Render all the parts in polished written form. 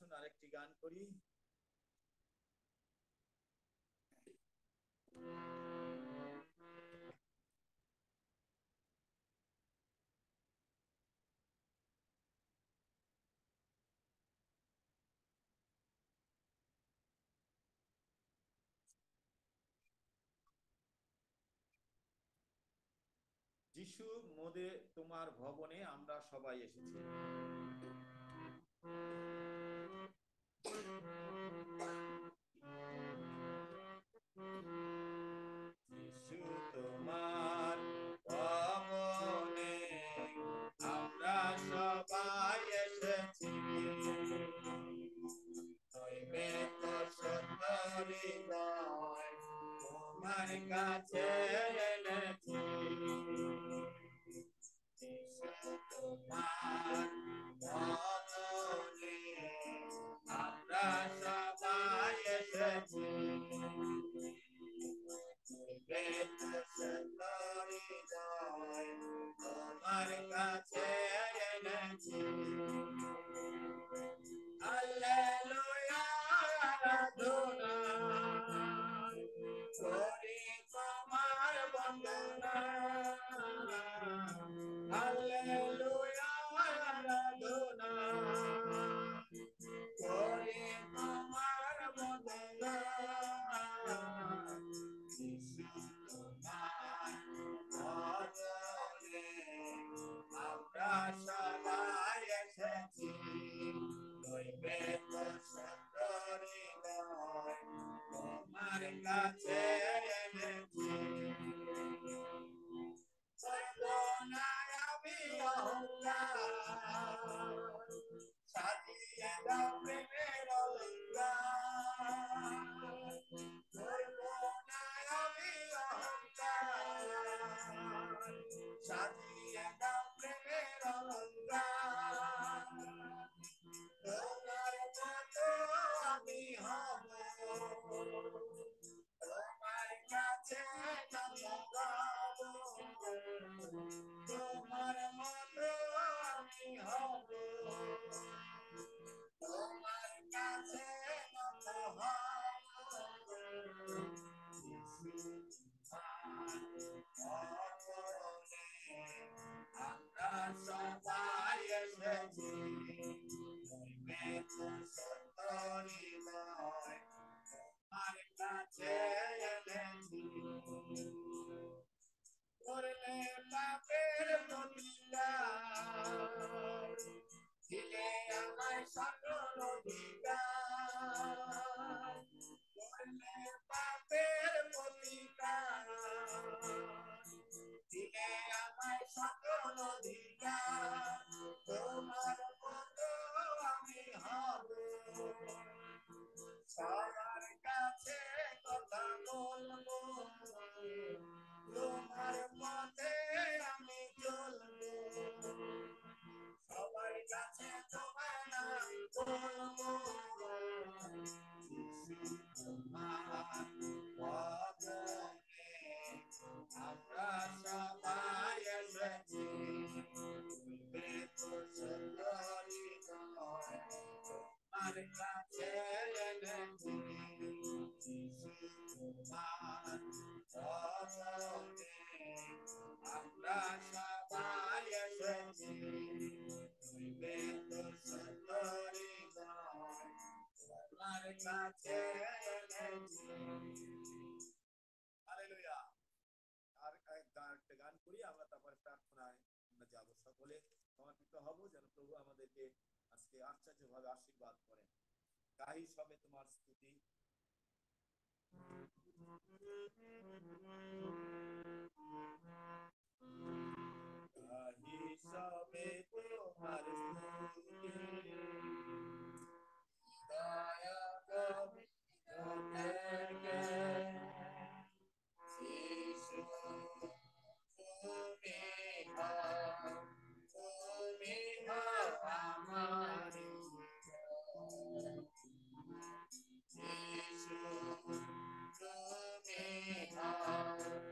আসুন আরেকটি গান করি। যিশু মোদে তোমার ভবনে আমরা সবাই এসেছি। যিশু তোমার ভবনে আমরা সবাই এসেছি। দৈবে তো সত্য হৃদয় তোমার কাছে এনেছি। যিশু তোমার ভবনে আমরা সবাই এসেছি। তোমার কাছে এনেছি। হালেলুয়া আরাধনা করি তোমার বন্দনা। হালেলুয়া আরাধনা করি তোমার বন্দনা। যিশু তোমার ভবনে আমরা সবাই এসেছি। দৈবে তো সত্য হৃদয় তোমার কাছে এনেছি। সর্বনায় আমি অহংকার সাজিয়ে দাও প্রেমের অলংকার। সর্বনায় আমি অহংকার সাজিয়ে দাও প্রেমের অলংকার। তোমার মতো আমি হব তোমার কাছে নত হব। তোমার মতো আমি হব তোমার কাছে নত হব। যিশু তোমার ভবনে আমরা সবাই এসেছি। দৈবে তো সত্য হৃদয় তোমার কাছে এনেছি। করলে পাপের প্রতিকার দিলে আমায় সকল অধিকার। করলে পাপের প্রতিকার দিলে আমায় সকল অধিকার। তোমার মতো আমি হব সবার কাছে কথা বলবো। তোমার পথে আমি চলবো সবার কাছে তোমার নাম বলবো। যিশু তোমার ভবনে আমরা সবাই এসেছি। দৈবে তো সত্য হৃদয় তোমার কাছে এনেছি। যিশু তোমার ভবনে আমরা সবাই এসেছি। দৈবে তো সত্য হৃদয় তোমার কাছে এনেছি। হালেলুয়া। আর একটা গান করি আমরা, তারপরে প্রার্থনায় আমরা যাব। সকলে সমর্পিত হব যেন প্রভু আমাদেরকে আজকে আশ্চর্যভাবে আশীর্বাদ করেন। গাহি সবে তোমার স্তুতি। গাহি সবে তোমার স্তুতি। দয়া কবিতে যিশু তুমি হও আমার যিশু তুমি হও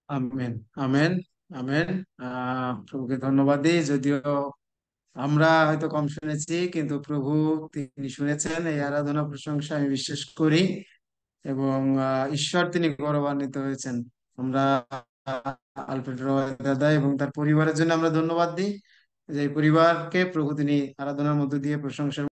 আমেন, আমেন, আমেন। প্রভুকে ধন্যবাদ দিই। যদিও আমরা হয়তো কম শুনেছি, কিন্তু প্রভু তিনি শুনেছেন। এই আরাধনা প্রশংসা আমি বিশ্বাস করি, এবং ঈশ্বর তিনি গৌরবান্বিত হয়েছেন। আমরা আলফ্রেড রয় দাদা এবং তার পরিবারের জন্য আমরা ধন্যবাদ দিই, যে এই পরিবারকে প্রভু তিনি আরাধনার মধ্য দিয়ে প্রশংসার